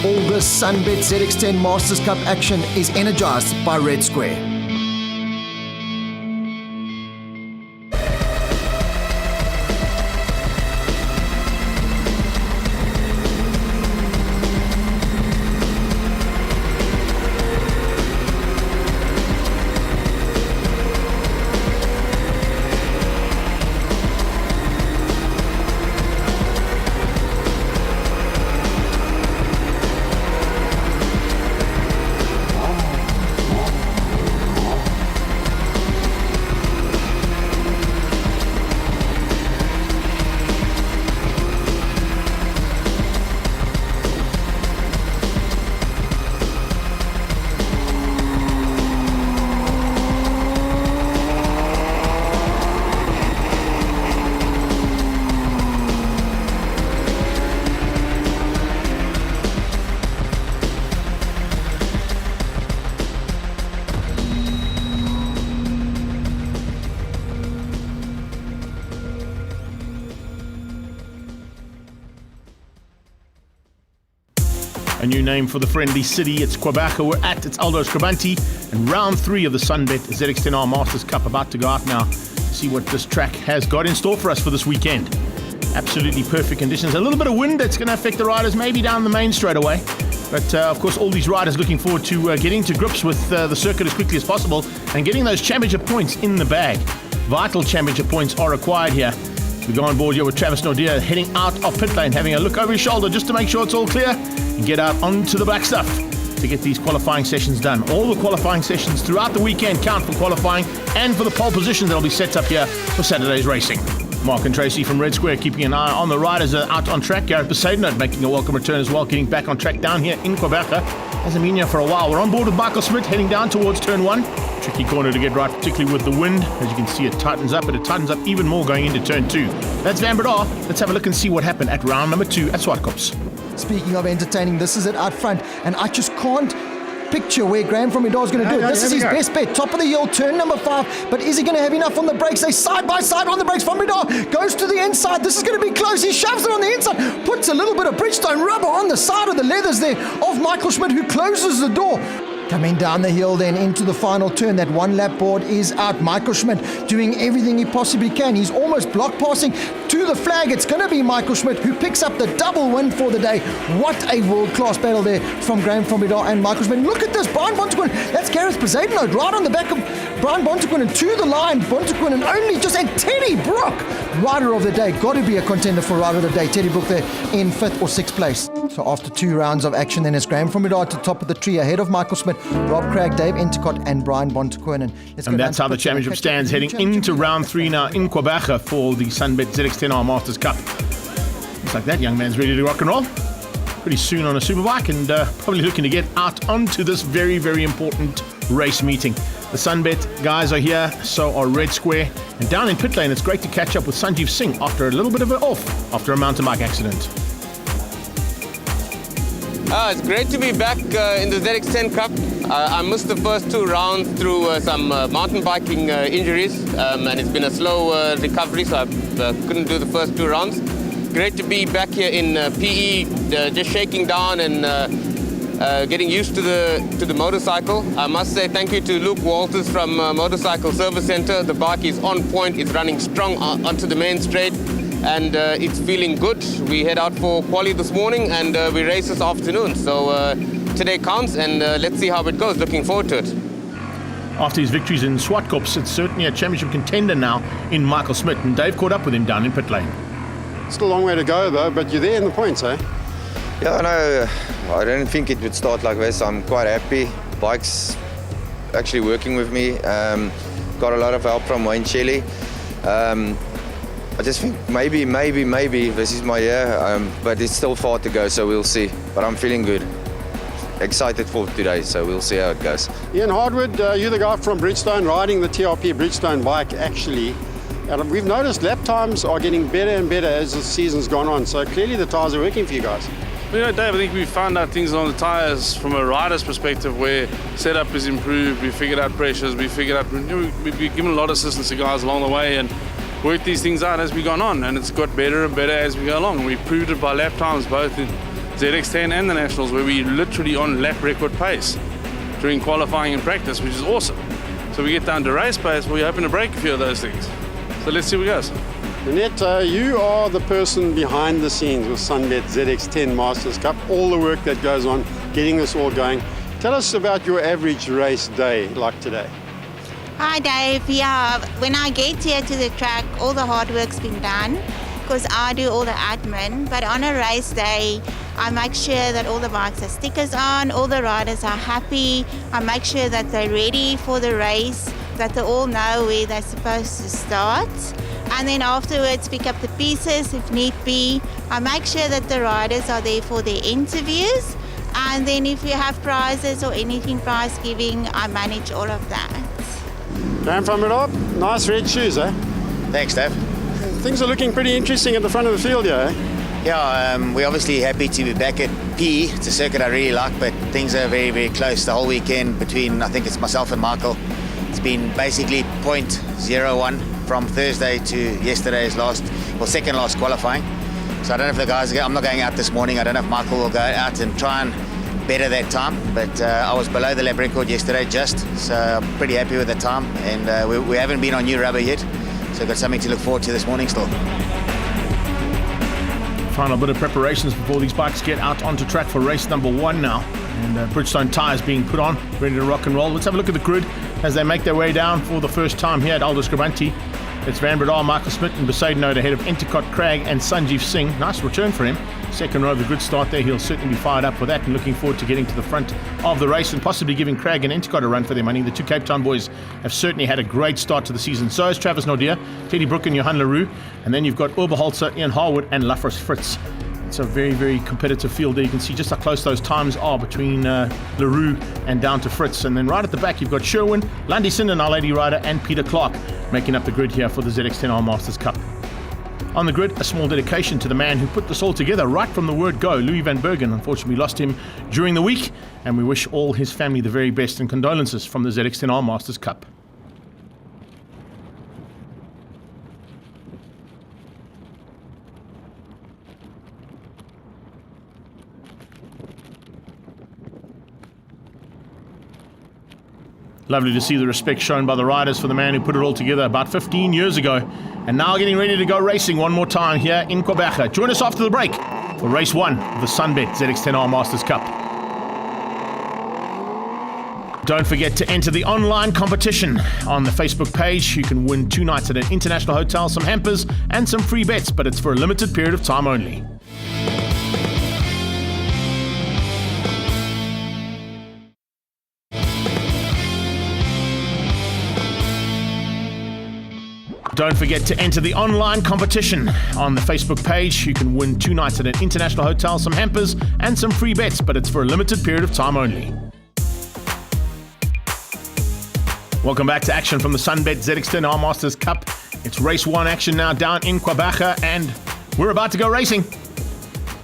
All this Sunbet ZX10 Masters Cup action is energized by Red Square. A new name for the friendly city. It's Quebec. We're at it's Aldo Scribante, and round 3 of the Sunbet ZX10 Masters Cup about to go out now. See what this track has got in store for us for this weekend. Absolutely perfect conditions. A little bit of wind that's going to affect the riders maybe down the main straight away. But of course, all these riders looking forward to getting to grips with the circuit as quickly as possible and getting those championship points in the bag. Vital championship points are required here. We go on board here with Travis Nordia heading out of pit lane, having a look over his shoulder just to make sure it's all clear and get out onto the black stuff to get these qualifying sessions done. All the qualifying sessions throughout the weekend count for qualifying and for the pole positions that will be set up here for Saturday's racing. Mark and Tracy from Red Square keeping an eye on the riders out on track. Gareth Besaidnout making a welcome return as well, getting back on track down here in Quebec. Hasn't been here for a while. We're on board with Michael Smith heading down towards turn 1. Tricky corner to get right, particularly with the wind. As you can see, it tightens up, but it tightens up even more going into turn 2. That's Van Breda. Let's have a look and see what happened at round number 2 at Swartkops. Speaking of entertaining, this is it out front, and I just can't picture where Graham from Idar is going to do it. This is his best bet. Top of the hill, turn number 5. But is he going to have enough on the brakes? They side by side on the brakes. From Idar goes to the inside. This is going to be close. He shoves it on the inside. Puts a little bit of Bridgestone rubber on the side of the leathers there of Michael Schmidt, who closes the door. Coming down the hill then into the final turn. That one lap board is out. Michael Schmidt doing everything he possibly can. He's almost block passing to the flag. It's going to be Michael Schmidt who picks up the double win for the day. What a world-class battle there from Graham from Idar and Michael Schmidt. Look at this, Brian Bontequin. That's Gareth Besaidnout right on the back of Brian Bontequin, and to the line, Bontequin and only just, and Teddy Brook, rider of the day. Got to be a contender for rider of the day. Teddy Brook there in 5th or 6th place. So after 2 rounds of action, then it's Graham from Idar to top of the tree ahead of Michael Schmidt, Rob Craig, Dave Endicott and Brian Bontequin. And that's how the championship stands heading into round 3 now in Quebec for the Sunbet ZX10 Masters Cup. Looks like that young man's ready to rock and roll pretty soon on a superbike, and probably looking to get out onto this very, very important race meeting. The Sunbet guys are here, so are Red Square. And down in pit lane, it's great to catch up with Sanjeev Singh after a little bit of an off after a mountain bike accident. It's great to be back in the ZX10 Cup. I missed the first 2 rounds through some mountain biking injuries, and it's been a slow recovery, so I couldn't do the first 2 rounds. Great to be back here in PE, just shaking down and getting used to the motorcycle. I must say thank you to Luke Walters from Motorcycle Service Centre. The bike is on point, it's running strong onto the main straight, and it's feeling good. We head out for quali this morning and we race this afternoon. So today counts, and let's see how it goes. Looking forward to it. After his victories in Swartkops, it's certainly a championship contender now in Michael Smith, and Dave caught up with him down in pit lane. Still a long way to go though, but you're there in the points, eh? Yeah, no, I didn't think it would start like this. I'm quite happy. Bike's actually working with me. Got a lot of help from Wayne Shelley. I just think maybe this is my year, but it's still far to go, so we'll see. But I'm feeling good. Excited for today, so we'll see how it goes. Ian Hardwood, you're the guy from Bridgestone riding the TRP Bridgestone bike actually. And we've noticed lap times are getting better and better as the season's gone on, so clearly the tyres are working for you guys. You know, Dave, I think we found out things on the tyres from a rider's perspective where setup is improved, we figured out pressures, we figured out, we've given a lot of assistance to guys along the way and worked these things out as we've gone on, and it's got better and better as we go along. We proved it by lap times both in ZX10 and the Nationals, where we literally on lap record pace during qualifying and practice, which is awesome. So we get down to race pace, we're hoping to break a few of those things. So let's see what goes. Nanette, you are the person behind the scenes with Sunbet ZX10 Masters Cup, all the work that goes on getting this all going. Tell us about your average race day like today. Hi Dave, yeah, when I get here to the track, all the hard work's been done because I do all the admin, but on a race day, I make sure that all the bikes have stickers on, all the riders are happy, I make sure that they're ready for the race, that they all know where they're supposed to start. And then afterwards pick up the pieces if need be. I make sure that the riders are there for their interviews. And then if we have prizes or anything prize giving, I manage all of that. Graham from it up, nice red shoes, eh? Thanks, Dave. Things are looking pretty interesting at the front of the field here, eh? Yeah, we're obviously happy to be back at P. It's a circuit I really like, but things are very, very close the whole weekend between, I think it's myself and Michael. It's been basically 0.01 from Thursday to yesterday's second last qualifying. So I don't know if the guys, I'm not going out this morning. I don't know if Michael will go out and try and better that time, but I was below the lap record yesterday so I'm pretty happy with the time, and we haven't been on new rubber yet, so I've got something to look forward to this morning still. Final bit of preparations before these bikes get out onto track for race number 1 now, and Bridgestone tyres being put on, ready to rock and roll. Let's have a look at the grid as they make their way down for the first time here at Aldo Scribante. It's Van Bredar, Michael Smith and Besaidenote ahead of Entercott, Cragg and Sanjeev Singh. Nice return for him. Second row of the good start there. He'll certainly be fired up for that and looking forward to getting to the front of the race and possibly giving Cragg and Entercott a run for their money. The two Cape Town boys have certainly had a great start to the season. So is Travis Nordia, Teddy Brook and Johan Leroux. And then you've got Oberholzer, Ian Harwood and Lafros Fritz. It's a very, very competitive field there. You can see just how close those times are between Leroux and down to Fritz. And then right at the back, you've got Sherwin, Landison, Our Lady Rider, and Peter Clark making up the grid here for the ZX10R Masters Cup. On the grid, a small dedication to the man who put this all together right from the word go, Louis van Bergen. Unfortunately, we lost him during the week, and we wish all his family the very best and condolences from the ZX10R Masters Cup. Lovely to see the respect shown by the riders for the man who put it all together about 15 years ago, and now getting ready to go racing one more time here in Quebec. Join us after the break for race 1 of the Sunbet ZX10R Masters Cup. Don't forget to enter the online competition on the Facebook page. You can win 2 nights at an international hotel, some hampers and some free bets, but it's for a limited period of time only. Don't forget to enter the online competition on the Facebook page. You can win 2 nights at an international hotel, some hampers and some free bets, but it's for a limited period of time only. Welcome back to action from the Sunbet ZX10R Masters Cup. It's race 1 action now down in Quebec, and we're about to go racing.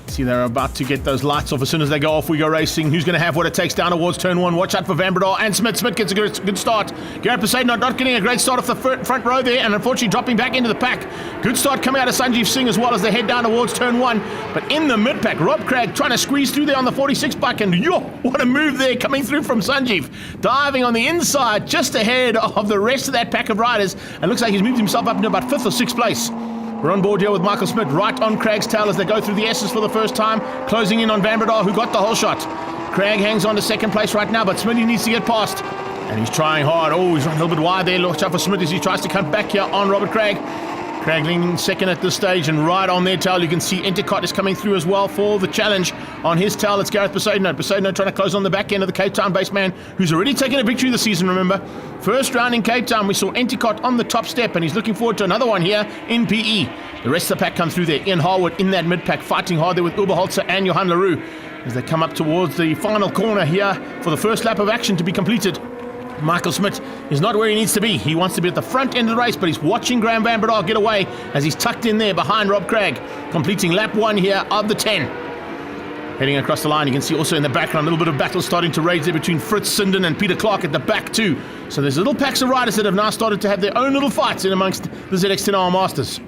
See, they're about to get those lights off. As soon as they go off, we go racing. Who's going to have what it takes down towards turn 1? Watch out for Van Bredar and Smith. Smith gets a good start. Garrett Besaidenote not getting a great start off the front row there, and unfortunately dropping back into the pack. Good start coming out of Sanjeev Singh as well as they head down towards turn 1. But in the mid-pack, Rob Cragg trying to squeeze through there on the 46 bike, and what a move there coming through from Sanjeev. Diving on the inside just ahead of the rest of that pack of riders, and looks like he's moved himself up into about 5th or 6th place. We're on board here with Michael Smith right on Craig's tail as they go through the S's for the first time, closing in on Van Bredar, who got the whole shot. Craig hangs on to 2nd place right now, but Smitty needs to get past. And he's trying hard. Oh, he's running a little bit wide there. Watch out for Smith as he tries to come back here on Robert Craig. Craig leaning second at this stage, and right on their tail you can see Endicott is coming through as well for the challenge. On his tail it's Gareth Besaidnout. Besaidnout trying to close on the back end of the Cape Town based man, who's already taken a victory this season, remember. First round in Cape Town we saw Endicott on the top step, and he's looking forward to another one here in PE. The rest of the pack come through there. Ian Harwood in that mid-pack, fighting hard there with Uberholzer and Johan Leroux as they come up towards the final corner here for the first lap of action to be completed. Michael Smith is not where he needs to be. He wants to be at the front end of the race, but he's watching Graham Van Breda get away as he's tucked in there behind Rob Craig, completing lap 1 here of the 10. Heading across the line, you can see also in the background a little bit of battle starting to rage there between Fritz Sinden and Peter Clark at the back too. So there's little packs of riders that have now started to have their own little fights in amongst the ZX10R Masters.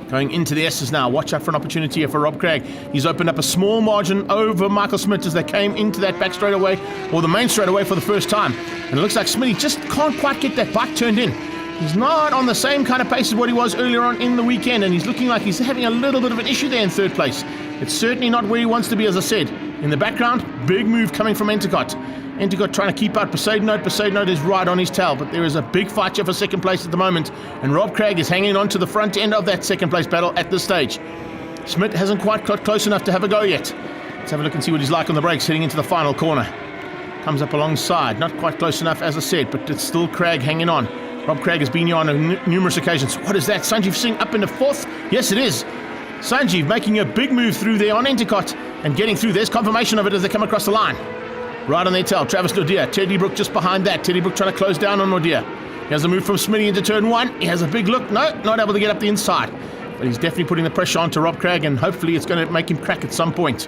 Going into the S's now. Watch out for an opportunity here for Rob Craig. He's opened up a small margin over Michael Smith as they came into that back straightaway, or the main straightaway for the first time. And it looks like Smitty just can't quite get that bike turned in. He's not on the same kind of pace as what he was earlier on in the weekend, and he's looking like he's having a little bit of an issue there in third place. It's certainly not where he wants to be, as I said. In the background, big move coming from Endicott. Endicott trying to keep out Besaidnout. Besaidnout is right on his tail, but there is a big fight here for second place at the moment, and Rob Craig is hanging on to the front end of that second place battle at this stage. Smith hasn't quite got close enough to have a go yet. Let's have a look and see what he's like on the brakes heading into the final corner. Comes up alongside, not quite close enough as I said, but it's still Craig hanging on. Rob Craig has been here on numerous occasions. What is that? Sanjeev Singh up into fourth? Yes, it is. Sanjeev making a big move through there on Endicott and getting through. There's confirmation of it as they come across the line. Right on their tail, Travis Nordia. Teddy Brook just behind that. Teddy Brook trying to close down on Nordia. He has a move from Smitty into turn 1. He has a big look. No, not able to get up the inside. But he's definitely putting the pressure on to Rob Craig, and hopefully it's going to make him crack at some point.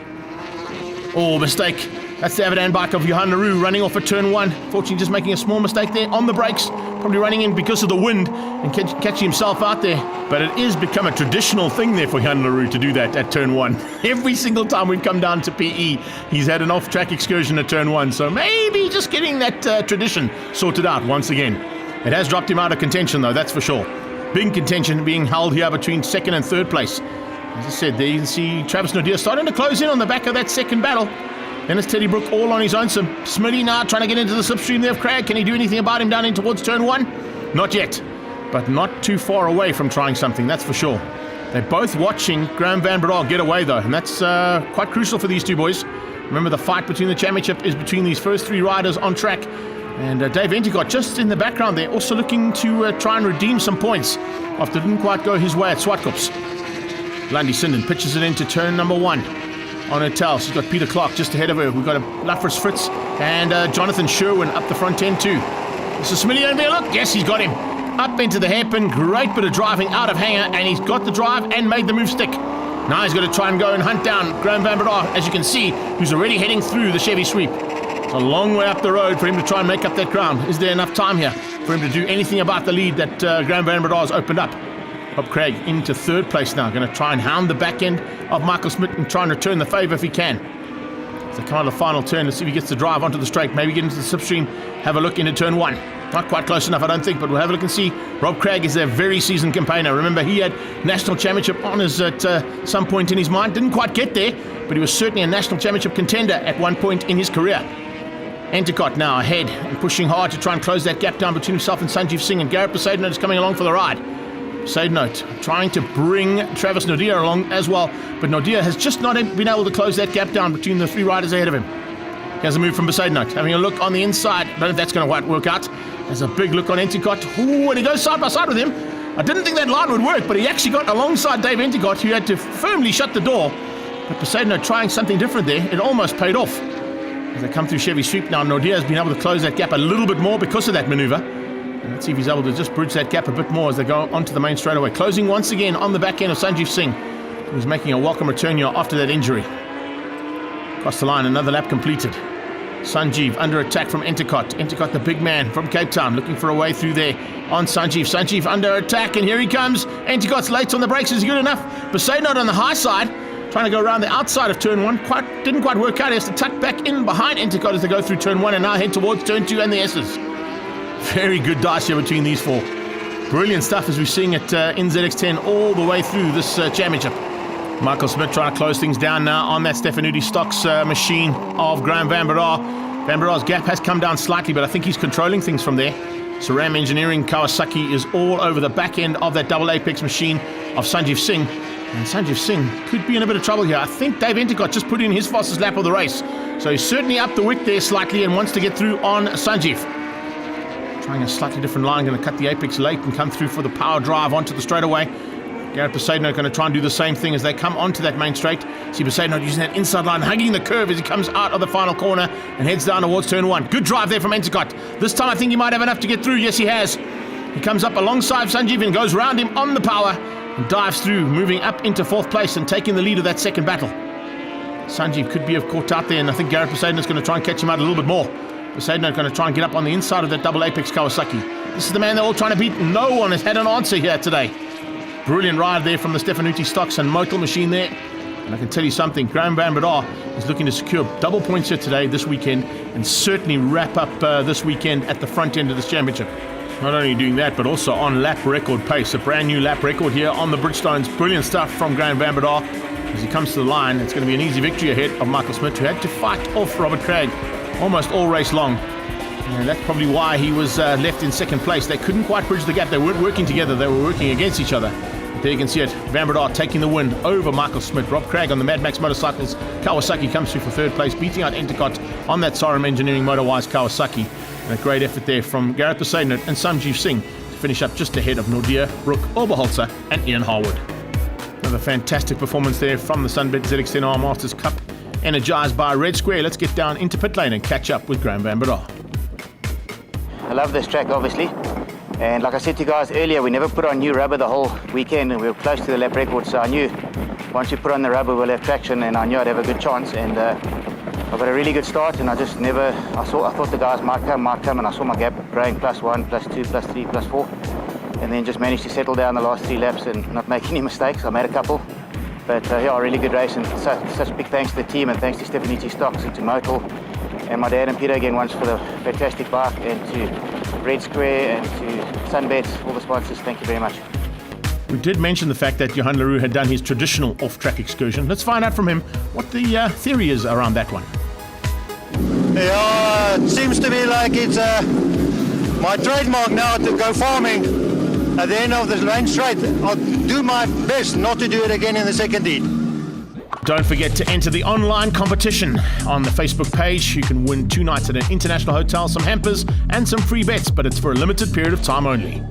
Oh, mistake. That's the Avadan bike of Johan Leroux running off at turn 1. Fortunately, just making a small mistake there on the brakes. Probably running in because of the wind and catching himself out there. But it is become a traditional thing there for Johan Leroux to do that at turn 1. Every single time we've come down to PE, he's had an off-track excursion at turn 1. So maybe just getting that tradition sorted out once again. It has dropped him out of contention, though, that's for sure. Big contention being held here between second and third place. As I said, there you can see Travis Nordia starting to close in on the back of that second battle. Then it's Teddy Brook all on his own. So Smitty now trying to get into the slipstream there of Craig. Can he do anything about him down in towards turn 1? Not yet, but not too far away from trying something, that's for sure. They're both watching Graham Van Breda get away, though, and that's quite crucial for these two boys. Remember, the fight between the championship is between these first 3 riders on track. And Dave Endicott just in the background there, also looking to try and redeem some points after it didn't quite go his way at Swartkops. Lundy Sinden pitches it into turn number 1. On her tail, she's got Peter Clark just ahead of her. We've got a Lafris Fritz and Jonathan Sherwin up the front end too. This is Smitty going to be a look. Yes, he's got him. Up into the hairpin. Great bit of driving out of hanger, and he's got the drive and made the move stick. Now he's got to try and go and hunt down Graham Van Breda, as you can see, who's already heading through the Chevy sweep. It's a long way up the road for him to try and make up that ground. Is there enough time here for him to do anything about the lead that Graham Van Breda has opened up? Rob Craig into third place now, going to try and hound the back end of Michael Smith and try and return the favour if he can. So come on to the final turn, let's see if he gets the drive onto the straight, maybe get into the slipstream, have a look into turn 1. Not quite close enough, I don't think, but we'll have a look and see. Rob Craig is a very seasoned campaigner. Remember, he had national championship honours at some point in his mind. Didn't quite get there, but he was certainly a national championship contender at one point in his career. Endicott now ahead and pushing hard to try and close that gap down between himself and Sanjeev Singh, and Gareth Besaidnout is coming along for the ride. Besaidnout trying to bring Travis Nordia along as well, but Nordia has just not been able to close that gap down between the 3 riders ahead of him. He has a move from Besaidnout, having a look on the inside. I don't know if that's going to work out. There's a big look on Endicott. Ooh, and he goes side by side with him. I didn't think that line would work, but he actually got alongside Dave Endicott, who had to firmly shut the door. But Besaidnout trying something different there. It almost paid off. As they come through Chevy Sweep now, Nordia has been able to close that gap a little bit more because of that manoeuvre. Let's see if he's able to just bridge that gap a bit more as they go onto the main straightaway. Closing once again on the back end of Sanjeev Singh, who's making a welcome return here after that injury. Across the line, another lap completed. Sanjeev under attack from Endicott. Endicott, the big man from Cape Town, looking for a way through there on Sanjeev. Sanjeev under attack, and here he comes. Endicott's late on the brakes. Is he good enough? Besaidnout on the high side, trying to go around the outside of turn 1. Didn't quite work out. He has to tuck back in behind Endicott as they go through turn 1 and now head towards turn 2 and the S's. Very good dice here between these 4. Brilliant stuff as we're seeing it in ZX10 all the way through this championship. Michael Smith trying to close things down now on that Stefanuti Stocks machine of Graham Van Breda. Van Breda's gap has come down slightly, but I think he's controlling things from there. Saram Engineering Kawasaki is all over the back end of that double apex machine of Sanjeev Singh. And Sanjeev Singh could be in a bit of trouble here. I think Dave Endicott just put in his fastest lap of the race. So he's certainly up the wick there slightly and wants to get through on Sanjeev. Trying a slightly different line, going to cut the apex late and come through for the power drive onto the straightaway. Garrett Poseidon going to try and do the same thing as they come onto that main straight. See Poseidon using that inside line, hugging the curve as he comes out of the final corner and heads down towards turn 1. Good drive there from Endicott. This time I think he might have enough to get through. Yes, he has. He comes up alongside Sanjeev and goes round him on the power and dives through, moving up into 4th place and taking the lead of that second battle. Sanjeev could be caught out there, and I think Garrett Poseidon is going to try and catch him out a little bit more. Poseidon is going to try and get up on the inside of that double apex Kawasaki. This is the man they're all trying to beat. No one has had an answer here today. Brilliant ride there from the Stefanuti Stocks and Motel machine there. And I can tell you something, Graham Van Breda is looking to secure double points here today, this weekend, and certainly wrap up this weekend at the front end of this championship. Not only doing that, but also on lap record pace. A brand new lap record here on the Bridgestones. Brilliant stuff from Graham Van Breda. As he comes to the line, it's going to be an easy victory ahead of Michael Smith, who had to fight off Robert Craig almost all race long. And that's probably why he was left in second place. They couldn't quite bridge the gap. They weren't working together. They were working against each other. But there you can see it. Van Breda taking the win over Michael Smith. Rob Craig on the Mad Max Motorcycles. Kawasaki comes through for 3rd place, beating out Endicott on that Saram Engineering Motorwise Kawasaki. And a great effort there from Garrett Poseidon and Sanjeev Singh to finish up just ahead of Nordia, Brooke Oberholzer and Ian Harwood. Another fantastic performance there from the Sunbet ZX10R Masters Cup, energized by Red Square. Let's get down into pit lane and catch up with Graham Van Breda. I love this track, obviously. And like I said to you guys earlier, we never put on new rubber the whole weekend, and we were close to the lap record, so I knew once we put on the rubber we'll have traction, and I knew I'd have a good chance. And I got a really good start, and I thought the guys might come, and I saw my gap growing +1, +2, +3, +4. And then just managed to settle down the last 3 laps and not make any mistakes. I made a couple, but yeah, a really good race, and such big thanks to the team, and thanks to Stefanuti Stocks and to Motel and my dad and Peter again once for the fantastic bike, and to Red Square and to Sunbet, all the sponsors. Thank you very much. We did mention the fact that Johan Leroux had done his traditional off-track excursion. Let's find out from him what the theory is around that one. Yeah, it seems to me like it's my trademark now to go farming at the end of the main straight. I'll do my best not to do it again in the second heat. Don't forget to enter the online competition on the Facebook page. You can win 2 nights at an international hotel, some hampers, and some free bets, but it's for a limited period of time only.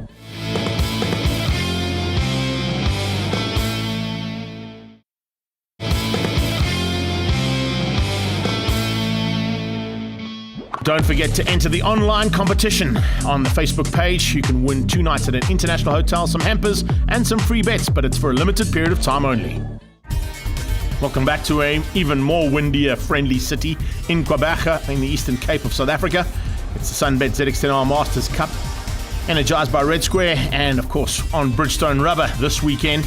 Don't forget to enter the online competition on the Facebook page. You can win 2 nights at an international hotel, some hampers, and some free bets, but it's for a limited period of time only. Welcome back to an even more windier, friendly city in Gqeberha in the Eastern Cape of South Africa. It's the Sunbet ZX10R Masters Cup, energized by Red Square and, of course, on Bridgestone rubber this weekend.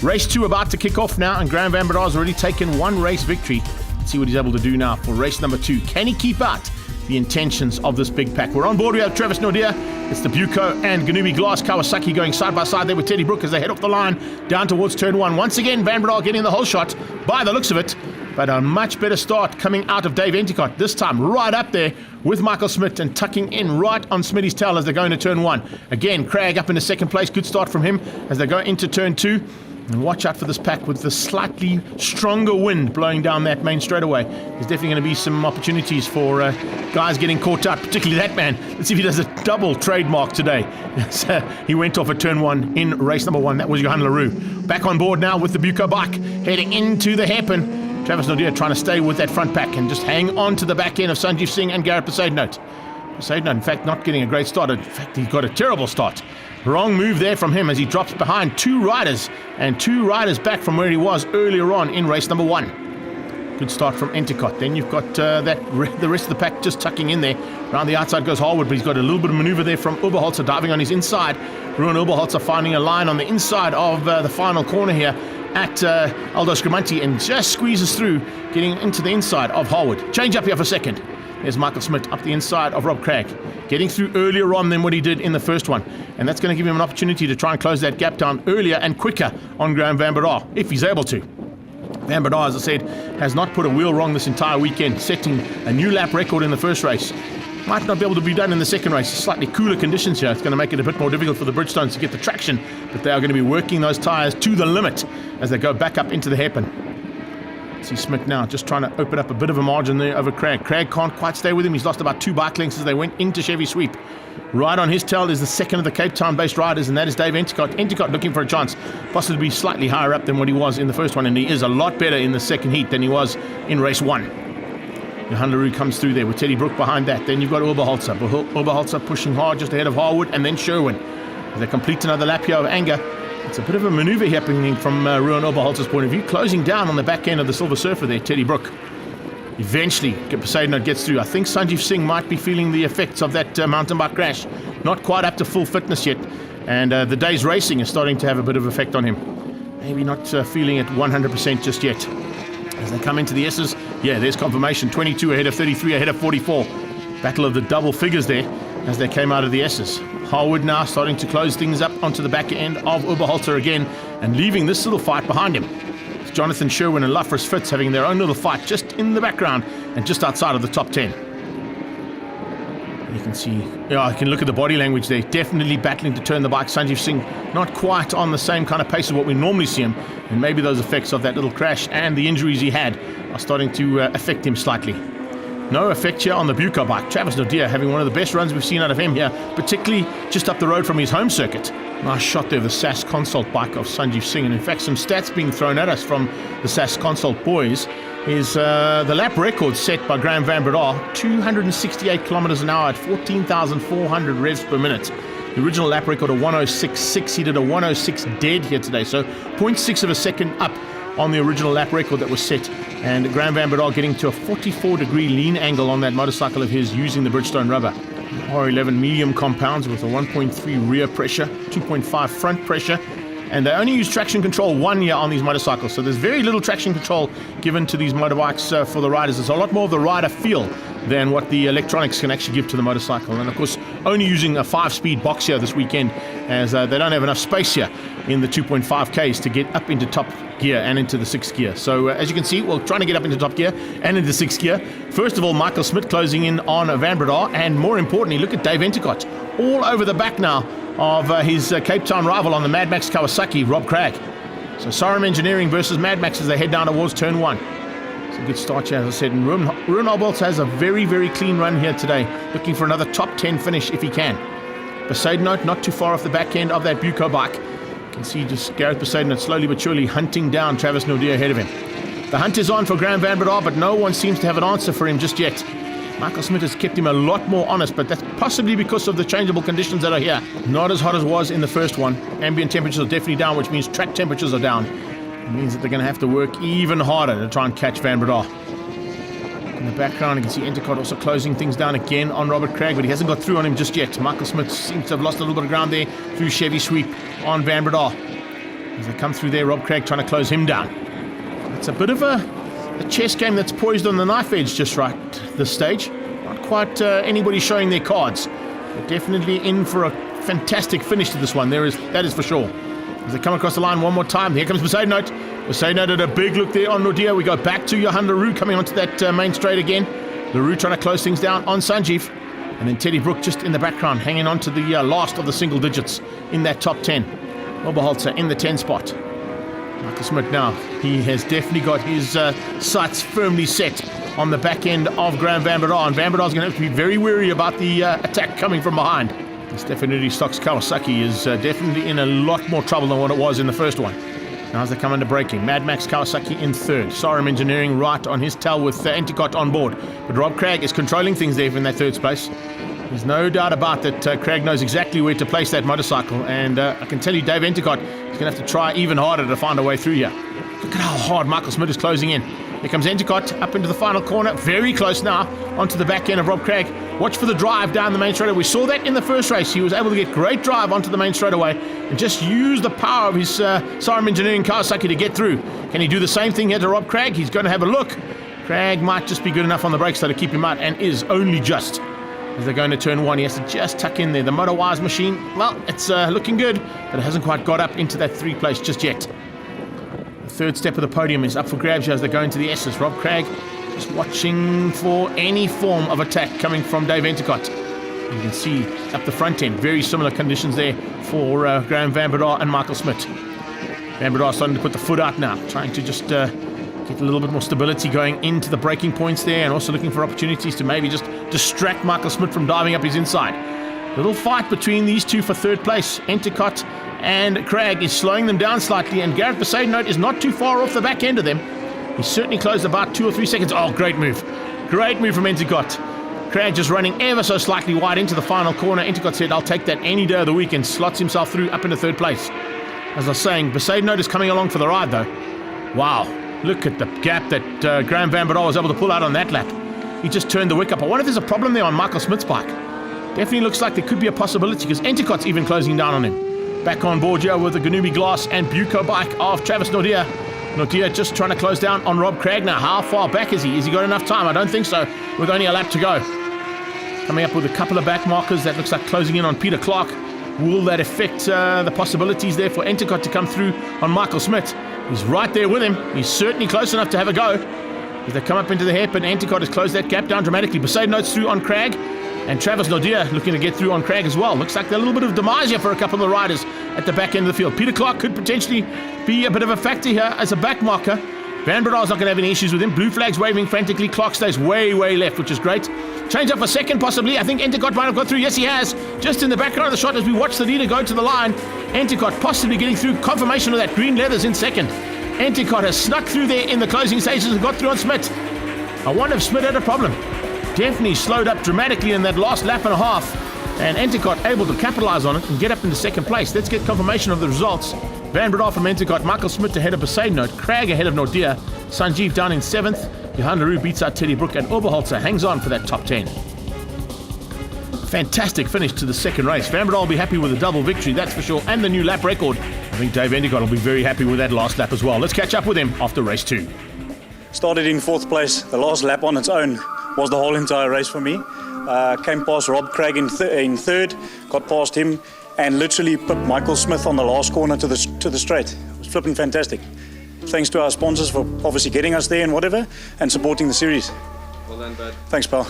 Race 2 about to kick off now, and Graham Van Breda has already taken 1 race victory. Let's see what he's able to do now for race number 2. Can he keep out the intentions of this big pack? We're on board. We have Travis Nordia. It's the Buco and Ganubi Glass Kawasaki going side by side there with Teddy Brook as they head off the line down towards turn 1. Once again, Van Breda getting the whole shot by the looks of it, but a much better start coming out of Dave Endicott. This time right up there with Michael Smith and tucking in right on Smitty's tail as they go into turn 1. Again, Craig up into second place. Good start from him as they go into turn 2. And watch out for this pack with the slightly stronger wind blowing down that main straightaway. There's definitely going to be some opportunities for guys getting caught out, particularly that man. Let's see if he does a double trademark today. He went off at turn 1 in race number 1. That was Johan Leroux. Back on board now with the Buco bike, heading into the hairpin. Travis Nordia trying to stay with that front pack and just hang on to the back end of Sanjeev Singh and Garrett Poseidon. Poseidon, in fact, not getting a great start. In fact, he got a terrible start. Wrong move there from him as he drops behind 2 riders and 2 riders back from where he was earlier on in race number 1. Good start from Endicott. Then you've got the rest of the pack just tucking in there. Around the outside goes Harwood, but he's got a little bit of maneuver there from Oberholzer diving on his inside. Ruben Oberholzer finding a line on the inside of the final corner here at Aldo Scribante and just squeezes through, getting into the inside of Harwood. Change up here for a second. There's Michael Smith up the inside of Rob Craig, getting through earlier on than what he did in the first one. And that's going to give him an opportunity to try and close that gap down earlier and quicker on Graham Van Breda, if he's able to. Van Breda, as I said, has not put a wheel wrong this entire weekend, setting a new lap record in the first race. might not be able to be done in the second race. Slightly cooler conditions here. It's going to make it a bit more difficult for the Bridgestones to get the traction, but they are going to be working those tyres to the limit as they go back up into the hairpin. See Smith now just trying to open up a bit of a margin there over Cragg. Cragg can't quite stay with him. He's lost about 2 bike lengths as they went into Chevy Sweep. Right on his tail is the second of the Cape Town-based riders, and that is Dave Enticott. Enticott looking for a chance, possibly slightly higher up than what he was in the first one, and he is a lot better in the second heat than he was in race 1. Johan Leroux comes through there with Teddy Brook behind that. Then you've got Oberholzer. Oberholzer pushing hard just ahead of Harwood, and then Sherwin. As they complete another lap here of Anger, it's a bit of a manoeuvre happening from Ruan Oberholzer's point of view, closing down on the back end of the Silver Surfer there, Teddy Brook. Eventually, Poseidon gets through. I think Sanjeev Singh might be feeling the effects of that mountain bike crash. Not quite up to full fitness yet, and the day's racing is starting to have a bit of effect on him. Maybe not feeling it 100% just yet. As they come into the S's, yeah, there's confirmation. 22 ahead of 33, ahead of 44. Battle of the double figures there as they came out of the S's. Harwood now starting to close things up onto the back end of Oberholzer again and leaving this little fight behind him. It's Jonathan Sherwin and Lafris Fitz having their own little fight just in the background and just outside of the top 10. You can see, yeah, I can look at the body language there. Definitely battling to turn the bike. Sanjeev Singh not quite on the same kind of pace as what we normally see him, and maybe those effects of that little crash and the injuries he had are starting to affect him slightly. No effect here on the Buco bike. Travis Nadir having one of the best runs we've seen out of him here, particularly just up the road from his home circuit. Nice shot there of the SAS Consult bike of Sanjeev Singh, and in fact some stats being thrown at us from the SAS Consult boys is the lap record set by Graham Van Breda, 268 kilometers an hour at 14,400 revs per minute. The original lap record of 106.6, he did a 106 dead here today, so 0.6 of a second up on the original lap record that was set, and Graham Van Breda getting to a 44-degree lean angle on that motorcycle of his using the Bridgestone rubber. R11 medium compounds with a 1.3 rear pressure, 2.5 front pressure, and they only use traction control 1 year on these motorcycles, so there's very little traction control given to these motorbikes for the riders. It's a lot more of the rider feel than what the electronics can actually give to the motorcycle, and of course only using a 5-speed box here this weekend as they don't have enough space here in the 2.5Ks to get up into top gear and into the 6th gear. So as you can see, we're trying to get up into top gear and into 6th gear. First of all, Michael Smith closing in on Van Breda, and more importantly, look at Dave Enticott all over the back now of his Cape Town rival on the Mad Max Kawasaki, Rob Cragg. So Sarum Engineering versus Mad Max as they head down towards turn 1. It's a good start here, as I said, and Ruan Oberholzer has a very, very clean run here today, looking for another top 10 finish if he can. Poseidon not too far off the back end of that Buco bike. You can see just Gareth Poseidon slowly but surely hunting down Travis Nadir ahead of him. The hunt is on for Graham Van Breda, but no one seems to have an answer for him just yet. Michael Smith has kept him a lot more honest, but that's possibly because of the changeable conditions that are here. Not as hot as was in the first one. Ambient temperatures are definitely down, which means track temperatures are down. It means that they're going to have to work even harder to try and catch Van Breda. In the background, you can see Enticott also closing things down again on Robert Cragg, but he hasn't got through on him just yet. Michael Smith seems to have lost a little bit of ground there through Chevy Sweep on Van Breda. As they come through there, Rob Cragg trying to close him down. It's a bit of a chess game that's poised on the knife edge just right this stage. Not quite anybody showing their cards. They're definitely in for a fantastic finish to this one. That is for sure. As they come across the line one more time, here comes Poseidon. Poseidon did a big look there on Nadir. We go back to Johan Leroux coming onto that main straight again. Leroux trying to close things down on Sanjeev. And then Teddy Brook just in the background, hanging on to the last of the single digits in that top 10. Oberholzer in the 10 spot. Michael Smith now, he has definitely got his sights firmly set on the back end of Graham Van Breda, and Van Breda's going to have to be very wary about the attack coming from behind. This definitely Stocks Kawasaki is definitely in a lot more trouble than what it was in the first one. Now as they come under braking, Mad Max Kawasaki in third, Sarum Engineering right on his tail with Enticott on board, but Rob Cragg is controlling things there in that third space. There's no doubt about that Cragg knows exactly where to place that motorcycle, and I can tell you Dave Enticott is going to have to try even harder to find a way through here. Look at how hard Michael Smith is closing in. Here comes Enticott up into the final corner, very close now onto the back end of Rob Cragg. Watch for the drive down the main straightaway. We saw that in the first race. He was able to get great drive onto the main straightaway and just use the power of his Sarum Engineering Kawasaki to get through. Can he do the same thing here to Rob Cragg? He's going to have a look. Cragg might just be good enough on the brakes though to keep him out, and is only just. As they're going to turn 1, he has to just tuck in there. The MotoWise machine, well, it's looking good, but it hasn't quite got up into that 3 place just yet. The third step of the podium is up for grabs as they go into the S's. Rob Cragg Just watching for any form of attack coming from Dave Endicott. You can see up the front end, very similar conditions there for Graham van Breda and Michael Smit. Van Breda starting to put the foot out now, trying to just get a little bit more stability going into the braking points there, and also looking for opportunities to maybe just distract Michael Smit from diving up his inside. Little fight between these two for third place. Endicott and Cragg is slowing them down slightly, and Gareth Besaidnout is not too far off the back end of them. He's certainly closed about 2 or 3 seconds. Oh, great move. Great move from Endicott. Cragg just running ever so slightly wide into the final corner. Endicott said, I'll take that any day of the week, and slots himself through up into third place. As I was saying, Besaidnout is coming along for the ride though. Wow, look at the gap that Graham van Breda was able to pull out on that lap. He just turned the wick up. I wonder if there's a problem there on Michael Smith's bike. Definitely looks like there could be a possibility, because Endicott's even closing down on him. Back on board here with the Ganubi Glass and Buco bike of Travis Nordia. Nordia just trying to close down on Rob Cragg now. How far back is he? Has he got enough time? I don't think so, with only a lap to go. Coming up with a couple of back markers. That looks like closing in on Peter Clark. Will that affect the possibilities there for Endicott to come through on Michael Smit? He's right there with him. He's certainly close enough to have a go. As they come up into the hairpin, Endicott has closed that gap down dramatically. Besaidnout's through on Cragg, and Travis Nordia looking to get through on Cragg as well. Looks like a little bit of demise here for a couple of the riders at the back end of the field. Peter Clark could potentially be a bit of a factor here as a back marker. Van Breda's not going to have any issues with him. Blue flag's waving frantically. Clark stays way, way left, which is great. Change up for second, possibly. I think Endicott might have got through. Yes, he has. Just in the background of the shot as we watch the leader go to the line. Endicott possibly getting through. Confirmation of that green leathers in second. Endicott has snuck through there in the closing stages and got through on Smit. I wonder if Smit had a problem. Definitely slowed up dramatically in that last lap and a half. And Endicott able to capitalize on it and get up into second place. Let's get confirmation of the results. Van Breda from Endicott, Michael Smit ahead of Besaidnout, Cragg ahead of Nordia, Sanjeev down in 7th, Johan Leroux beats out Teddy Brook, and Oberholzer hangs on for that top 10. Fantastic finish to the second race. Van Breda will be happy with a double victory, that's for sure, and the new lap record. I think Dave Endicott will be very happy with that last lap as well. Let's catch up with him after race 2. Started in 4th place. The last lap on its own was the whole entire race for me. Came past Rob Cragg in 3rd, got past him, and literally put Michael Smith on the last corner to the straight. It was flipping fantastic. Thanks to our sponsors for obviously getting us there and whatever, and supporting the series. Well done, bud. Thanks, pal.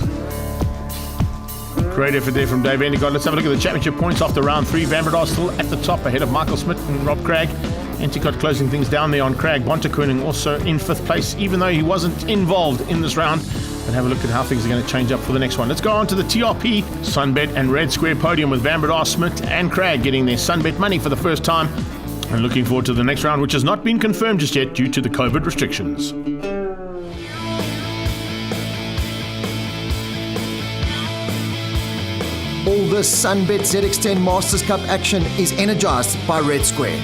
Great effort there from Dave Endicott. Let's have a look at the championship points after round 3. Van Breda still at the top ahead of Michael Smit and Rob Cragg. Endicott closing things down there on Cragg. Bontekoning also in 5th place, even though he wasn't involved in this round. And have a look at how things are going to change up for the next one. Let's go on to the TRP, Sunbet and Red Square podium with Van Breda, Smit and Cragg getting their Sunbet money for the first time. And looking forward to the next round, which has not been confirmed just yet due to the COVID restrictions. All this Sunbet ZX10 Masters Cup action is energized by Red Square.